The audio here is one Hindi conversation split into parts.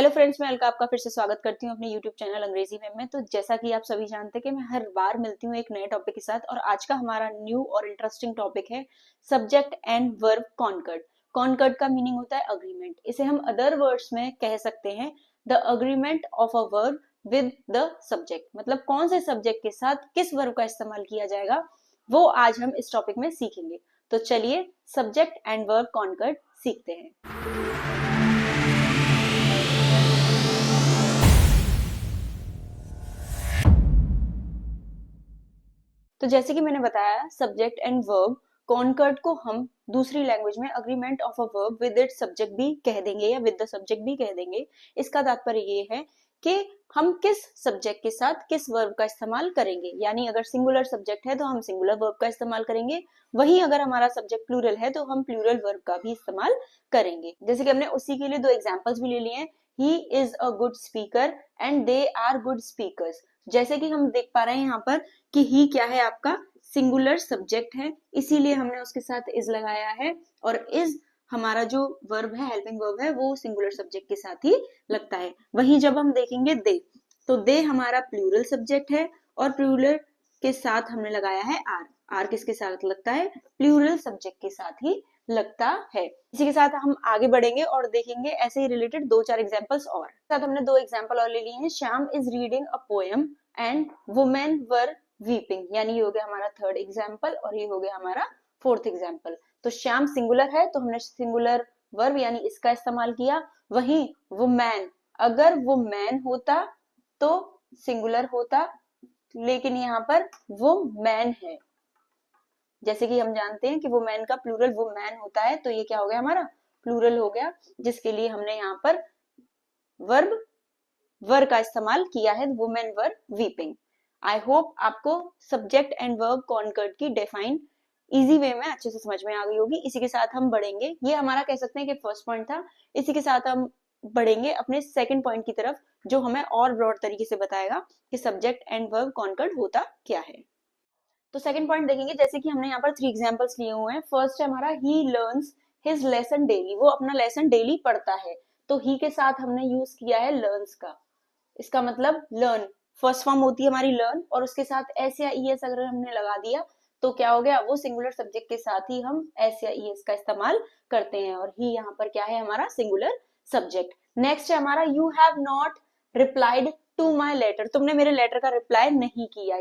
हेलो फ्रेंड्स, मैं अलका आपका फिर से स्वागत करती हूँ अपने यूट्यूब चैनल अंग्रेजी में। तो जैसा कि आप सभी जानते हैं कि मैं हर बार मिलती हूँ एक नए टॉपिक के साथ, और आज का हमारा न्यू और इंटरेस्टिंग टॉपिक है subject and verb concord. Concord का मीनिंग होता है अग्रीमेंट। इसे हम अदर वर्ड्स में कह सकते हैं the agreement of a verb with the subject. मतलब कौन से सब्जेक्ट के साथ किस वर्ब का इस्तेमाल किया जाएगा, वो आज हम इस टॉपिक में सीखेंगे। तो चलिए सब्जेक्ट एंड वर्ब कॉन्कर्ड सीखते हैं। तो जैसे कि मैंने बताया, सब्जेक्ट एंड वर्ब कॉन्कर्ड को हम दूसरी लैंग्वेज में agreement of a verb with its subject भी कह देंगे या विद द सब्जेक्ट भी कह देंगे। इसका तात्पर्य ये है कि हम किस सब्जेक्ट के साथ किस वर्ब का इस्तेमाल करेंगे। यानी अगर सिंगुलर सब्जेक्ट है तो हम सिंगुलर वर्ब का इस्तेमाल करेंगे, वहीं अगर हमारा सब्जेक्ट प्लूरल है तो हम प्लूरल वर्ब का भी इस्तेमाल करेंगे। जैसे कि हमने उसी के लिए दो एग्जाम्पल्स भी ले लिए हैं, he is a good speaker and they are good speakers. जैसे कि हम देख पा रहे हैं यहाँ पर कि ही क्या है, आपका सिंगुलर सब्जेक्ट है, इसीलिए हमने उसके साथ इज लगाया है। और इज हमारा जो वर्ब है, हेल्पिंग वर्ब है, वो सिंगुलर सब्जेक्ट के साथ ही लगता है। वहीं जब हम देखेंगे दे, तो दे हमारा प्लूरल सब्जेक्ट है और प्लूरल के साथ हमने लगाया है आर। आर किसके साथ लगता है? प्लूरल सब्जेक्ट के साथ ही लगता है। इसी के साथ हम आगे बढ़ेंगे और देखेंगे ऐसे ही रिलेटेड दो चार एग्जांपल्स और। साथ हमने दो एग्जांपल और ले लिए हैं। Shyam is reading a poem and women were weeping. यानी ये हो गया हमारा थर्ड एग्जाम्पल और ये हो गया हमारा फोर्थ एग्जाम्पल। तो श्याम सिंगुलर है तो हमने सिंगुलर वर्ब यानी इसका इस्तेमाल किया। वहीं वुमेन, अगर वो मैन होता तो सिंगुलर होता, लेकिन यहाँ पर वो मैन है। जैसे कि हम जानते हैं कि वो मैन का प्लूरल वो मैन होता है, तो ये क्या हो गया हमारा? प्लूरल हो गया, जिसके लिए हमने यहाँ पर वर्ब वर का इस्तेमाल किया है, women were weeping. I hope आपको सब्जेक्ट एंड वर्ब कॉन्कर्ड की डिफाइन इजी वे में अच्छे से समझ में आ गई होगी। इसी के साथ हम बढ़ेंगे, ये हमारा कह सकते हैं कि फर्स्ट पॉइंट था। इसी के साथ हम बढ़ेंगे अपने सेकंड पॉइंट की तरफ, जो हमें और ब्रॉड तरीके से बताएगा कि सब्जेक्ट एंड वर्ब कॉन्कर्ड होता क्या है। तो सेकंड पॉइंट देखेंगे, जैसे कि हमने यहाँ पर 3 एग्जांपल्स लिए हुए हैं। फर्स्ट है हमारा he learns his lesson daily. वो अपना लेसन डेली पढ़ता है, तो ही के साथ हमने यूज किया है लर्न्स का। इसका मतलब लर्न, फर्स्ट फॉर्म होती है हमारी लर्न, और उसके साथ एस या ई एस अगर हमने लगा दिया तो क्या हो गया? वो सिंगुलर सब्जेक्ट के साथ ही हम एस या ई एस का इस्तेमाल करते हैं, और ही यहाँ पर क्या है? हमारा सिंगुलर सब्जेक्ट। नेक्स्ट है हमारा you have not replied to my letter. तुमने मेरे लेटर का रिप्लाई नहीं किया।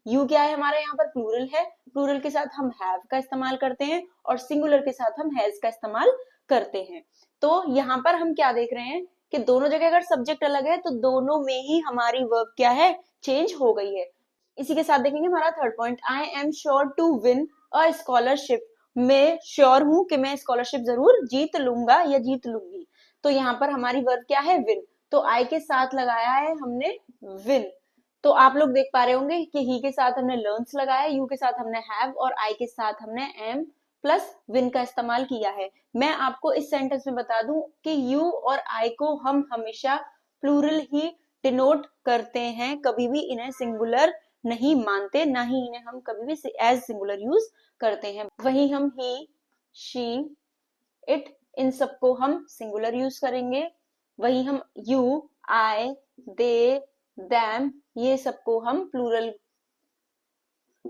यू क्या है? हमारा यहाँ पर प्लूरल है, प्लूरल के साथ हम हैव का इस्तेमाल करते हैं और सिंगुलर के साथ हम हैज का इस्तेमाल करते हैं। तो यहाँ पर हम क्या देख रहे हैं कि दोनों जगह अगर सब्जेक्ट अलग है तो दोनों में ही हमारी वर्ब क्या है? चेंज हो गई है। इसी के साथ देखेंगे हमारा third point, I am sure to win a scholarship. मैं श्योर हूं कि मैं स्कॉलरशिप जरूर जीत लूंगा या जीत लूंगी। तो यहाँ पर हमारी वर्ब क्या है? विन। तो आई के साथ लगाया है हमने विन। तो आप लोग देख पा रहे होंगे कि ही के साथ हमने लर्न्स लगाया, यू के साथ हमने हैव, और आई के साथ हमने एम प्लस विन का इस्तेमाल किया है। मैं आपको इस सेंटेंस में बता दूं कि यू और आई को हम हमेशा प्लूरल ही डिनोट करते हैं, कभी भी इन्हें सिंगुलर नहीं मानते, ना ही इन्हें हम कभी भी एज सिंगुलर यूज करते हैं। वहीं हम ही, शी, इट, इन सबको हम सिंगुलर यूज करेंगे। वहीं हम यू, आई, दे, दैम, ये सबको हम प्लूरल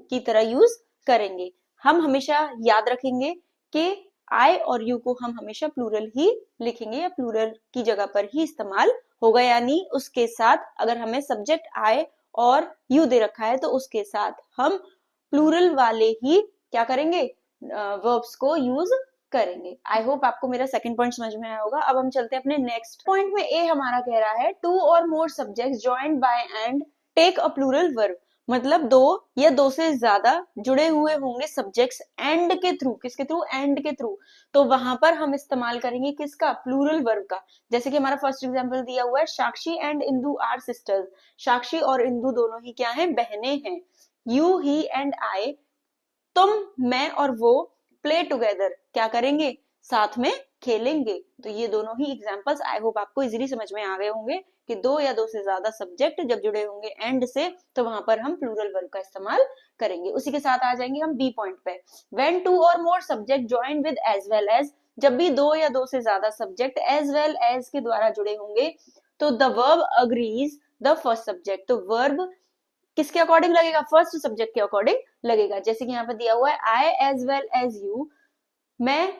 की तरह यूज करेंगे। हम हमेशा याद रखेंगे कि आई और यू को हम हमेशा प्लूरल ही लिखेंगे या प्लूरल की जगह पर ही इस्तेमाल होगा। यानी उसके साथ अगर हमें सब्जेक्ट आई और यू दे रखा है तो उसके साथ हम प्लूरल वाले ही क्या करेंगे? वर्ब्स को यूज करेंगे। आई होप आपको मेरा सेकंड पॉइंट समझ में आया होगा। अब हम चलते हैं अपने नेक्स्ट पॉइंट में। ए हमारा कह रहा है टू और more subjects joined by and take a plural verb. मतलब दो या दो से ज्यादा जुड़े हुए होंगे सब्जेक्ट्स एंड के थ्रू। किसके थ्रू? एंड के थ्रू। तो वहां पर हम इस्तेमाल करेंगे किसका? प्लूरल वर्ब का। जैसे कि हमारा फर्स्ट एग्जांपल दिया हुआ है, साक्षी एंड इंदु आर सिस्टर्स। साक्षी और इंदु दोनों ही क्या हैं? बहनें हैं। यू, ही एंड आई, तुम, मैं और वो, प्ले टुगेदर, क्या करेंगे? साथ में खेलेंगे। तो ये दोनों ही एग्जांपल्स आई होप आपको इजीली समझ में आ गए होंगे कि दो या दो से ज्यादा सब्जेक्ट जब जुड़े होंगे एंड से तो वहां पर हम प्लूरल वर्ब का इस्तेमाल करेंगे। उसी के साथ आ जाएंगे हम बी पॉइंट पे। व्हेन टू और more subject join with as well as, जब भी दो या दो से ज्यादा सब्जेक्ट एज वेल एज के द्वारा जुड़े होंगे तो the verb agrees the first subject, तो वर्ब किसके अकॉर्डिंग लगेगा, फर्स्ट सब्जेक्ट के अकॉर्डिंग लगेगा। जैसे कि यहाँ पर दिया हुआ है I as well as you, मैं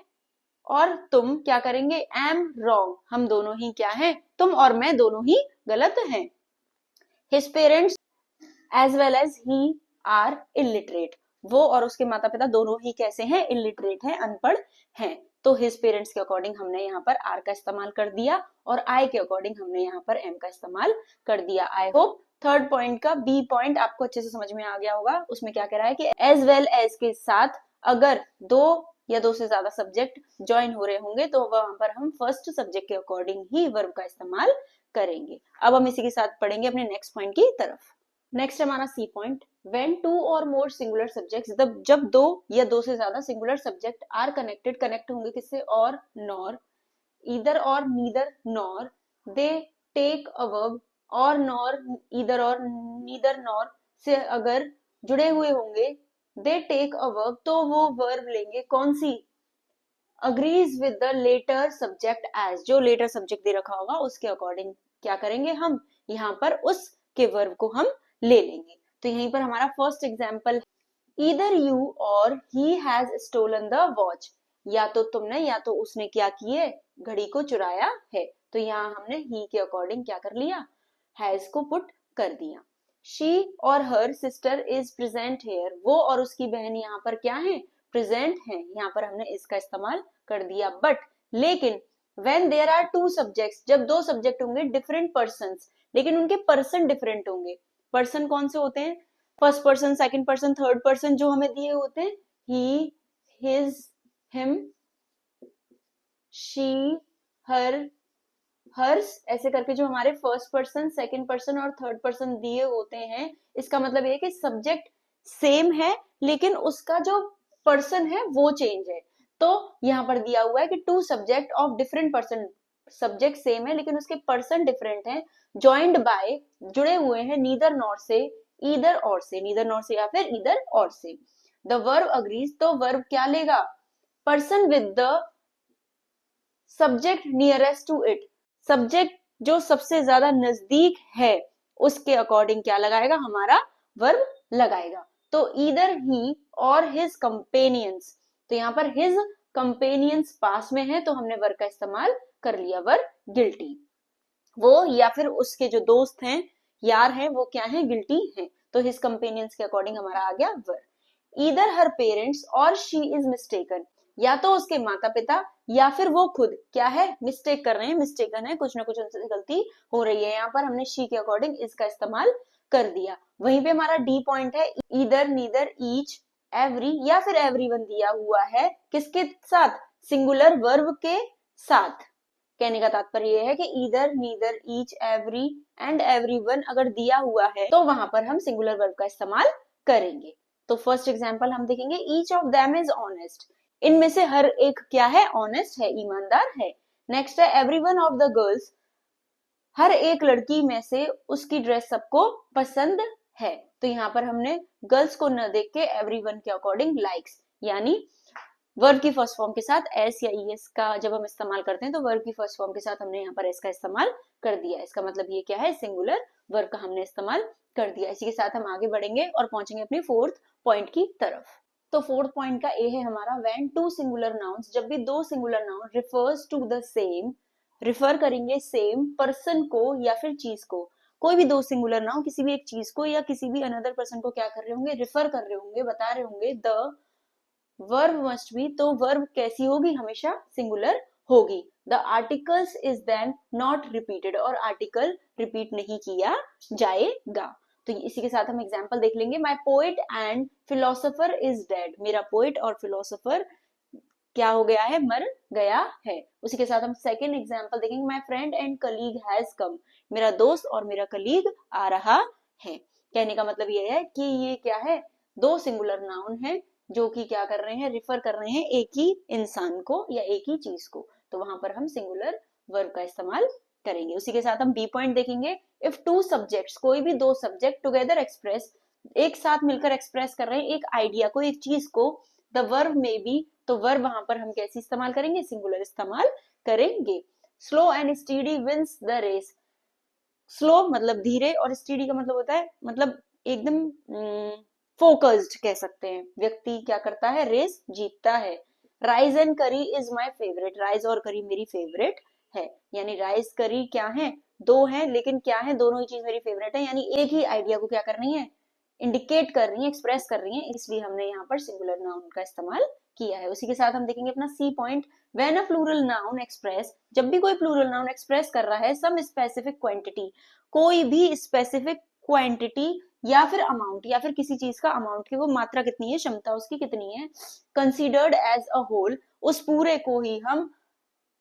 और तुम क्या करेंगे, एम रॉन्ग, हम दोनों ही क्या हैं, तुम और मैं दोनों ही गलत हैं। His parents as well as he are illiterate, वो और उसके माता पिता दोनों ही कैसे हैं, इलिटरेट हैं, अनपढ़ हैं। तो हिज पेरेंट्स के अकॉर्डिंग हमने यहाँ पर आर का इस्तेमाल कर दिया और आई के अकॉर्डिंग हमने यहाँ पर एम का इस्तेमाल कर दिया। आई होप थर्ड पॉइंट का बी पॉइंट आपको अच्छे से समझ में आ गया होगा। उसमें क्या कह रहा है कि एज वेल एज के साथ अगर दो या दो से ज्यादा सब्जेक्ट ज्वाइन हो रहे होंगे तो वहां पर हम फर्स्ट सब्जेक्ट के अकॉर्डिंग ही वर्ब का इस्तेमाल करेंगे। अब हम इसी के साथ पढ़ेंगे अपने नेक्स्ट पॉइंट की तरफ। नेक्स्ट हमारा सी पॉइंट, व्हेन टू और मोर सिंगुलर सब्जेक्ट्स, जब दो या दो से ज्यादा singular subject are connected, connect होंगे किससे, और नॉर, ईदर और neither nor, they take a verb, और नॉर ईदर और नीदर नॉर से अगर जुड़े हुए होंगे, दे टेक अ वर्ब, तो वो वर्ब लेंगे कौन सी, agrees with the latter subject as, जो लेटर सब्जेक्ट दे रखा होगा उसके अकॉर्डिंग क्या करेंगे हम, यहाँ पर उस के वर्ब को हम ले लेंगे। तो यहीं पर हमारा फर्स्ट एग्जाम्पल, ईदर यू और he has stolen the watch, या तो तुमने या तो उसने क्या किए, घड़ी को चुराया है। तो यहाँ हमने ही के अकॉर्डिंग क्या कर लिया, हैज को पुट कर दिया। शी और her sister is present here, वो और उसकी बहन यहाँ पर क्या है, प्रेजेंट है। यहाँ पर हमने इसका इस्तेमाल कर दिया। बट लेकिन when there are two subjects, जब दो सब्जेक्ट होंगे डिफरेंट पर्सन्स, लेकिन उनके पर्सन डिफरेंट होंगे। पर्सन कौन से होते हैं, first person, second person, third person जो हमें दिए होते हैं, he, his, him, she, her, hers, ऐसे करके जो हमारे फर्स्ट पर्सन, सेकंड पर्सन और थर्ड पर्सन दिए होते हैं, इसका मतलब ये है कि सब्जेक्ट सेम है लेकिन उसका जो पर्सन है वो चेंज है। तो यहाँ पर दिया हुआ है कि two subject of different person, subject same है लेकिन उसके पर्सन डिफरेंट हैं, ज्वाइंड बाय, जुड़े हुए हैं, नीदर नॉर से, ईदर और से, नीदर नॉर से या फिर ईदर और से। द वर्ब अग्रीज, तो वर्ब क्या लेगा, person with the subject nearest to it, subject जो सबसे ज्यादा नजदीक है उसके अकॉर्डिंग क्या लगाएगा, हमारा वर्ब लगाएगा। तो ईदर ही और हिज कंपेनियंस, तो यहाँ पर हिज कंपेनियंस पास में है तो हमने वर्ब का इस्तेमाल कर लिया, वर्ब गिल्टी, वो या फिर उसके जो दोस्त हैं, यार हैं, वो क्या है, गिल्टी हैं। तो हिज कंपेनियंस के अकॉर्डिंग हमारा आ गया वर्ब। ईदर हर पेरेंट्स और शी इज मिस्टेकन, या तो उसके माता पिता या फिर वो खुद क्या है, मिस्टेक कर रहे हैं, मिस्टेकन है, कुछ ना कुछ उनसे गलती हो रही है। यहाँ पर हमने शी के अकॉर्डिंग इसका इस्तेमाल कर दिया। वहीं पे हमारा डी पॉइंट है, ईदर, नीदर, ईच, एवरी या फिर एवरीवन दिया हुआ है, किसके साथ, सिंगुलर वर्ब के साथ। कहने का तात्पर्य यह है कि either, neither, each, every and everyone अगर दिया हुआ है तो वहां पर हम सिंगुलर वर्ब का इस्तेमाल करेंगे। तो फर्स्ट एग्जांपल हम देखेंगे, each of them is honest, इनमें से हर एक क्या है, ऑनेस्ट है, ईमानदार है। नेक्स्ट है एवरीवन ऑफ द गर्ल्स, हर एक लड़की में से उसकी ड्रेस सबको पसंद है। तो यहाँ पर हमने गर्ल्स को न देख के एवरीवन के अकॉर्डिंग लाइक्स, यानी वर्ब की फर्स्ट फॉर्म के साथ एस या ईएस का जब हम इस्तेमाल करते हैं तो वर्ब की फर्स्ट फॉर्म के साथ हमने यहाँ पर एस का इस्तेमाल कर दिया। इसका मतलब ये क्या है, सिंगुलर वर्ब का हमने इस्तेमाल कर दिया। इसी के साथ हम आगे बढ़ेंगे और पहुंचेंगे अपने फोर्थ पॉइंट की तरफ। तो फोर्थ पॉइंट का ए है हमारा, व्हेन टू सिंगुलर नाउन्स, जब भी दो singular noun refers to the same, refer करेंगे सेम पर्सन को या फिर चीज को। कोई भी दो सिंगुलर नाउन किसी भी एक चीज को या किसी भी अनदर पर्सन को क्या कर रहे होंगे, रिफर कर रहे होंगे, बता रहे होंगे, द वर्ब मस्ट बी, तो वर्ब कैसी होगी, हमेशा सिंगुलर होगी। The articles is then not repeated, और आर्टिकल रिपीट नहीं किया जाएगा। तो इसी के साथ हम एग्जांपल देख लेंगे, my poet and philosopher is dead, मेरा पोएट और फिलोसोफर क्या हो गया है, मर गया है। उसी के साथ हम सेकेंड एग्जांपल देखेंगे, my friend and colleague has come, मेरा दोस्त और मेरा कलीग आ रहा है। कहने का मतलब ये है कि ये क्या है, दो सिंगुलर नाउन है जो कि क्या कर रहे हैं, रिफर कर रहे हैं एक ही इंसान को या एक ही चीज को। तो वहां पर हम सिंगुलर वर्ब का इस्तेमाल करेंगे। उसी के साथ हम बी पॉइंट देखेंगे, इफ टू सब्जेक्ट्स, कोई भी दो सब्जेक्ट टुगेदर एक्सप्रेस, एक साथ मिलकर एक्सप्रेस कर रहे हैं एक आइडिया को, एक चीज को, द वर्ब में बी, तो वर्ब वहां पर हम कैसे इस्तेमाल करेंगे, सिंगुलर इस्तेमाल करेंगे। Slow and steady wins the race, slow मतलब धीरे और स्टीडी का मतलब होता है मतलब एकदम फोकस्ड कह सकते हैं, व्यक्ति क्या करता है, रेस जीतता है। राइस एंड करी इज माय फेवरेट, राइस और करी मेरी फेवरेट है, यानी राइस करी क्या है, दो है लेकिन क्या है, दोनों ही चीज मेरी फेवरेट है, यानी एक ही आइडिया को क्या कर रही है, इंडिकेट कर रही है, एक्सप्रेस कर रही है, इसलिए हमने यहाँ पर सिंगुलर नाउन का इस्तेमाल किया है। उसी के साथ हम देखेंगे अपना C point, when a plural noun express, जब भी कोई प्लूरल नाउन एक्सप्रेस कर रहा है सम स्पेसिफिक क्वांटिटी, कोई भी स्पेसिफिक क्वांटिटी या फिर अमाउंट, या फिर किसी चीज का अमाउंट की वो मात्रा कितनी है, क्षमता उसकी कितनी है, कंसीडर्ड एज अ होल, उस पूरे को ही हम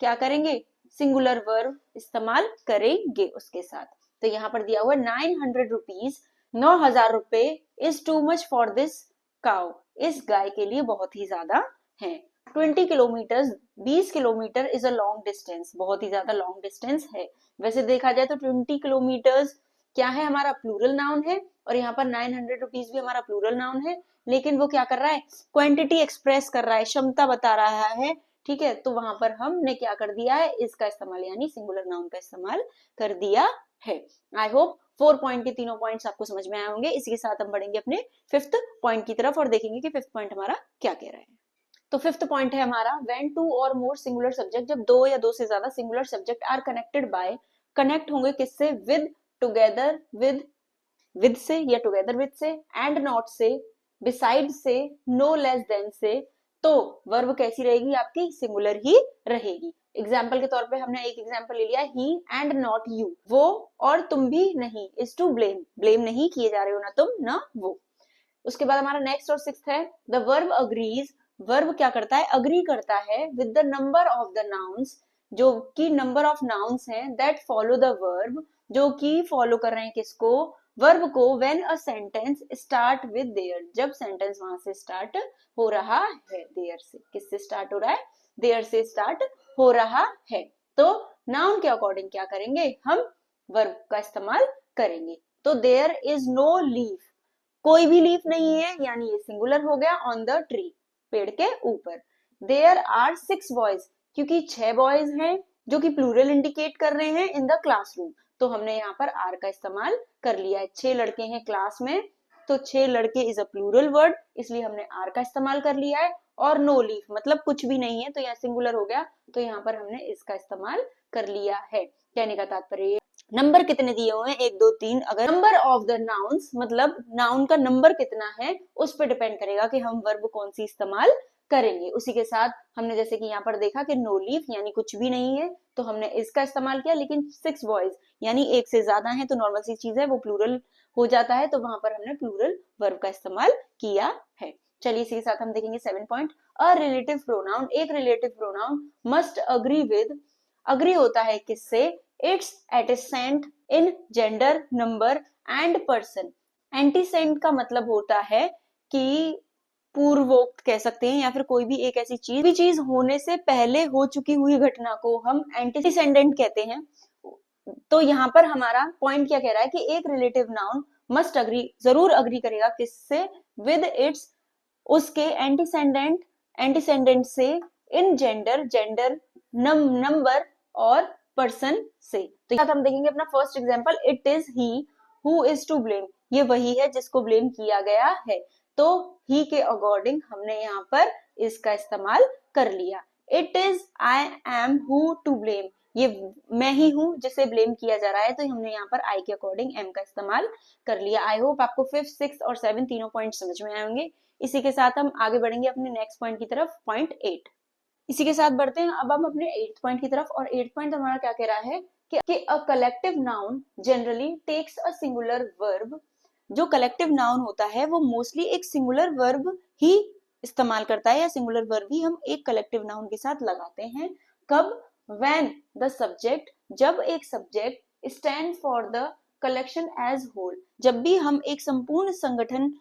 क्या करेंगे, सिंगुलर वर्ब इस्तेमाल करेंगे उसके साथ। तो यहाँ पर दिया हुआ 900 रुपीज, 9,000 रुपए, is too much for this cow, इस गाय के लिए बहुत ही ज्यादा है। 20 kilometre, 20 kilometre is a long distance, बहुत ही ज्यादा लॉन्ग डिस्टेंस है। वैसे देखा जाए तो 20 किलोमीटर्स क्या है, हमारा प्लूरल नाउन है, और यहाँ पर 900 रुपीज भी हमारा प्लूरल नाउन है, लेकिन वो क्या कर रहा है, क्वांटिटी एक्सप्रेस कर रहा है, क्षमता बता रहा है, ठीक है, तो वहां पर हमने क्या कर दिया है, इसका इस्तेमाल यानी सिंगुलर नाउन का इस्तेमाल कर दिया है। आई होप 4 पॉइंट के तीनों पॉइंट्स आपको समझ में आए होंगे। इसी के साथ हम बढ़ेंगे अपने 5th पॉइंट की तरफ और देखेंगे कि 5th पॉइंट हमारा क्या कह रहा है। तो 5th पॉइंट है हमारा, व्हेन टू और मोर सिंगुलर सब्जेक्ट, जब दो या दो से ज्यादा singular subject are connected by, connect होंगे किससे, विद, टुगेदर विद से या टुगेदर विद से, एंड नॉट से, बिसाइड से, नो लेस देन से, तो वर्ब कैसी रहेगी आपकी, सिंगुलर ही रहेगी। एग्जाम्पल के तौर पे हमने एक एग्जाम्पल ले लिया, ही एंड नॉट यू, वो और तुम भी नहीं, इज टू ब्लेम, ब्लेम नहीं किए जा रहे हो ना तुम ना वो। उसके बाद हमारा नेक्स्ट और 6th है, द वर्ब अग्रीज, वर्ब क्या करता है, अग्री करता है with the number of the nouns, जो कि नंबर ऑफ नाउन्स हैं, दैट फॉलो द वर्ब, जो कि फॉलो कर रहे हैं किसको, वर्ब को, when a sentence start with their, जब सेंटेंस वहां से स्टार्ट हो रहा है, देयर से, किससे स्टार्ट हो रहा है, देयर से स्टार्ट हो रहा है। तो नाउन के अकॉर्डिंग क्या करेंगे, हम वर्ब का इस्तेमाल करेंगे। तो देयर इज नो लीफ, कोई भी लीफ नहीं है, यानी ये सिंगुलर हो गया, ऑन द ट्री, पेड़ के ऊपर। देयर आर 6 बॉयज, क्योंकि 6 बॉयज हैं, जो कि प्लूरल इंडिकेट कर रहे हैं, इन द क्लासरूम, तो हमने यहाँ पर आर का इस्तेमाल कर लिया है। 6 लड़के हैं क्लास में, तो 6 लड़के इज अ प्लूरल वर्ड, इसलिए हमने आर का इस्तेमाल कर लिया है। और नो लीफ मतलब कुछ भी नहीं है, तो यहाँ सिंगुलर हो गया, तो यहाँ पर हमने इसका इस्तेमाल कर लिया है। कहने का तात्पर्य नंबर कितने दिए हुए हैं, 1 2 3, अगर नंबर ऑफ द नाउन्स मतलब नाउन का नंबर कितना है, उस पर डिपेंड करेगा कि हम वर्ब कौन सी इस्तेमाल करेंगे। उसी के साथ हमने जैसे कि यहाँ पर देखा कि नो लीफ यानी कुछ भी नहीं है, तो हमने इसका इस्तेमाल किया, लेकिन 6 बॉयज यानी एक से ज्यादा है, तो नॉर्मल सी चीज है, वो प्लूरल हो जाता है, तो वहां पर हमने प्लूरल वर्ब का इस्तेमाल किया है। चलिए इसी के साथ हम देखेंगे 7 पॉइंट, अ रिलेटिव प्रोनाउन, एक relative pronoun must agree with, agree होता है किससे, its antecedent in gender, number and person. Antecedent का मतलब होता है कि पूर्वोक्त कह सकते हैं, या फिर कोई भी एक ऐसी चीज होने से पहले हो चुकी हुई घटना को हम एंटीसेंडेंट कहते हैं। तो यहाँ पर हमारा पॉइंट क्या कह रहा है कि एक रिलेटिव नाउन मस्ट अग्री, जरूर अग्री करेगा किससे, विद इट्स, उसके एंटीसेंडेंट से, इन जेंडर, नंबर और पर्सन से। तो हम देखेंगे अपना first example, it is he who is to blame, ये वही है जिसको ब्लेम किया गया है, तो ही के अकॉर्डिंग हमने यहाँ पर इसका इस्तेमाल कर लिया। It is I am who to blame, ये मैं ही हूं जिसे ब्लेम किया जा रहा है, तो हमने यहाँ पर आई के अकॉर्डिंग एम का इस्तेमाल कर लिया। आई होप आपको 5th 6th और 7 तीनों पॉइंट समझ में आए होंगे। इसी के साथ हम आगे बढ़ेंगे अपने नेक्स्ट पॉइंट की तरफ, पॉइंट 8। इसी के साथ बढ़ते हैं अब हम अपने 8th पॉइंट की तरफ, और 8th पॉइंट हमारा क्या कह रहा है कि a collective noun generally takes a singular verb, जो कलेक्टिव नाउन होता है वो मोस्टली एक सिंगुलर वर्ब ही इस्तेमाल करता है, या सिंगुलर वर्ब ही हम एक कलेक्टिव नाउन के साथ लगाते हैं। कब, व्हेन द सब्जेक्ट, जब एक subject stand for the collection as whole, जब भी हम एक संपूर्ण संगठन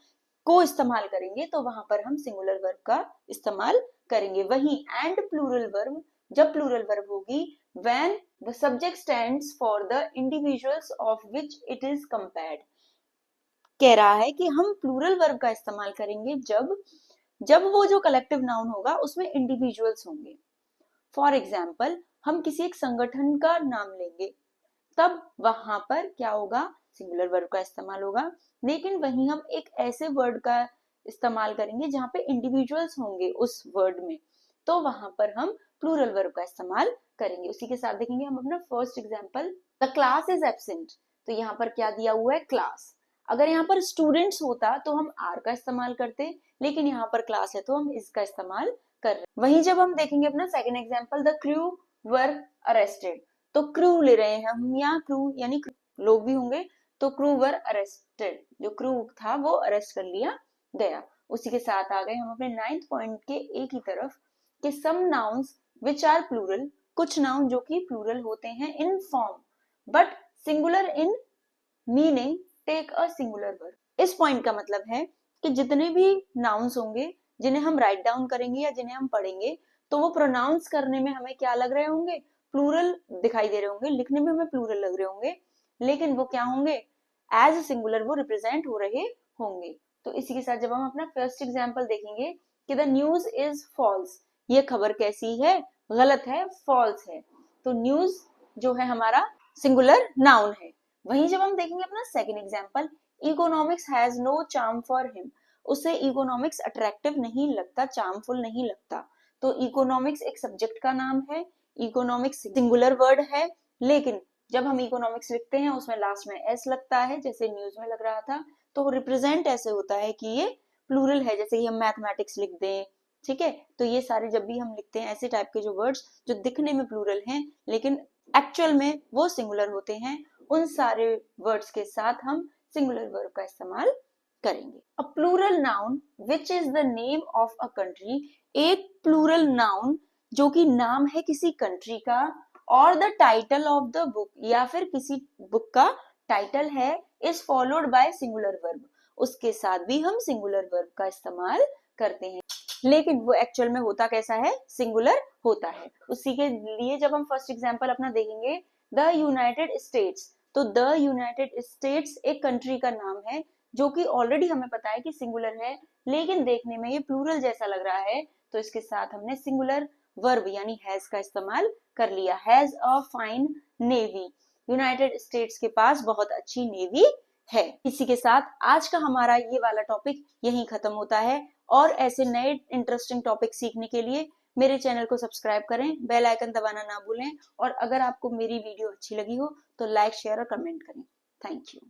को इस्तेमाल करेंगे तो वहां पर हम सिंगुलर वर्ब का इस्तेमाल करेंगे। वहीं एंड प्लूरल वर्ब जब प्लूरल वर्ब होगी when the subject stands for the individuals of which it is compared। कह रहा है कि हम प्लूरल वर्ब का इस्तेमाल करेंगे जब वो जो कलेक्टिव नाउन होगा उसमें इंडिविजुअल्स होंगे। फॉर एग्जाम्पल हम किसी एक संगठन का नाम लेंगे, तब वहां पर क्या होगा, सिंगुलर वर्ब का इस्तेमाल होगा। लेकिन वहीं हम एक ऐसे वर्ड का इस्तेमाल करेंगे जहां पे इंडिविजुअल्स होंगे उस वर्ड में, तो वहां पर हम प्लूरल वर्ब का इस्तेमाल करेंगे। उसी के साथ देखेंगे हम अपना first example, the class is absent. तो यहाँ पर क्या दिया हुआ है, क्लास। अगर यहाँ पर स्टूडेंट्स होता तो हम आर का इस्तेमाल करते, लेकिन यहाँ पर क्लास है तो हम इसका इस्तेमाल कर रहे हैं। वहीं जब हम देखेंगे अपना second example, the crew were arrested. तो क्रू ले रहे हैं हम, यहाँ क्रू यानी लोग भी होंगे, तो क्रू वर अरेस्टेड, जो क्रू था वो अरेस्ट कर लिया गया। उसी के साथ आ गए हम अपने 9th पॉइंट के एक ही तरफ कि some nouns which are plural, कुछ नाउन जो कि प्लूरल होते हैं in form but singular in meaning take a singular verb. इस पॉइंट का मतलब है कि जितने भी नाउन्स होंगे जिन्हें हम राइट डाउन करेंगे या जिन्हें हम पढ़ेंगे, तो वो प्रोनाउंस करने में हमें क्या लग रहे होंगे, प्लूरल दिखाई दे रहे होंगे, लिखने में हमें प्लूरल लग रहे होंगे, लेकिन वो क्या होंगे, एज सिंगुलर वो रिप्रेजेंट हो रहे होंगे। तो इसी के साथ जब हम अपना फर्स्ट एग्जाम्पल देखेंगे कि द न्यूज इज फॉल्स, ये खबर कैसी है, गलत है, फॉल्स है। तो न्यूज जो है हमारा सिंगुलर नाउन है। वहीं जब हम देखेंगे अपना second example, economics has no charm for him, उसे इकोनॉमिक्स अट्रैक्टिव नहीं लगता, चार्मफुल नहीं लगता। तो इकोनॉमिक्स एक सब्जेक्ट का नाम है, इकोनॉमिक्स सिंगुलर वर्ड है, लेकिन जब हम इकोनॉमिक्स लिखते हैं उसमें लास्ट में एस लगता है, जैसे न्यूज में लग रहा था, तो रिप्रेजेंट ऐसे होता है कि ये प्लूरल है, जैसे कि हम मैथमेटिक्स लिख दें, ठीक है। तो ये सारे जब भी हम लिखते हैं ऐसे टाइप के जो वर्ड्स जो दिखने में प्लूरल हैं लेकिन एक्चुअल में वो सिंगुलर होते हैं, उन सारे वर्ड्स के साथ हम सिंगुलर वर्ब का इस्तेमाल करेंगे। A plural noun which is the name of a country, एक प्लूरल नाउन जो कि नाम है किसी कंट्री का, और the title of the book, या फिर किसी बुक का टाइटल है, is followed by singular verb, उसके साथ भी हम सिंगुलर वर्ब का इस्तेमाल करते हैं, लेकिन वो एक्चुअल में होता कैसा है, सिंगुलर होता है। उसी के लिए जब हम फर्स्ट एग्जांपल अपना देखेंगे, द यूनाइटेड स्टेट्स, तो द यूनाइटेड स्टेट्स एक कंट्री का नाम है जो कि ऑलरेडी हमें पता है कि सिंगुलर है, लेकिन देखने में ये प्लूरल जैसा लग रहा है, तो इसके साथ हमने सिंगुलर वर्ब यानी हैज का इस्तेमाल कर लिया। Has a fine navy, United states के पास बहुत अच्छी नेवी है। इसी के साथ आज का हमारा ये वाला टॉपिक यहीं खत्म होता है, और ऐसे नए इंटरेस्टिंग टॉपिक सीखने के लिए मेरे चैनल को सब्सक्राइब करें, बेल आइकन दबाना ना भूलें, और अगर आपको मेरी वीडियो अच्छी लगी हो तो लाइक, शेयर और कमेंट करें। Thank you.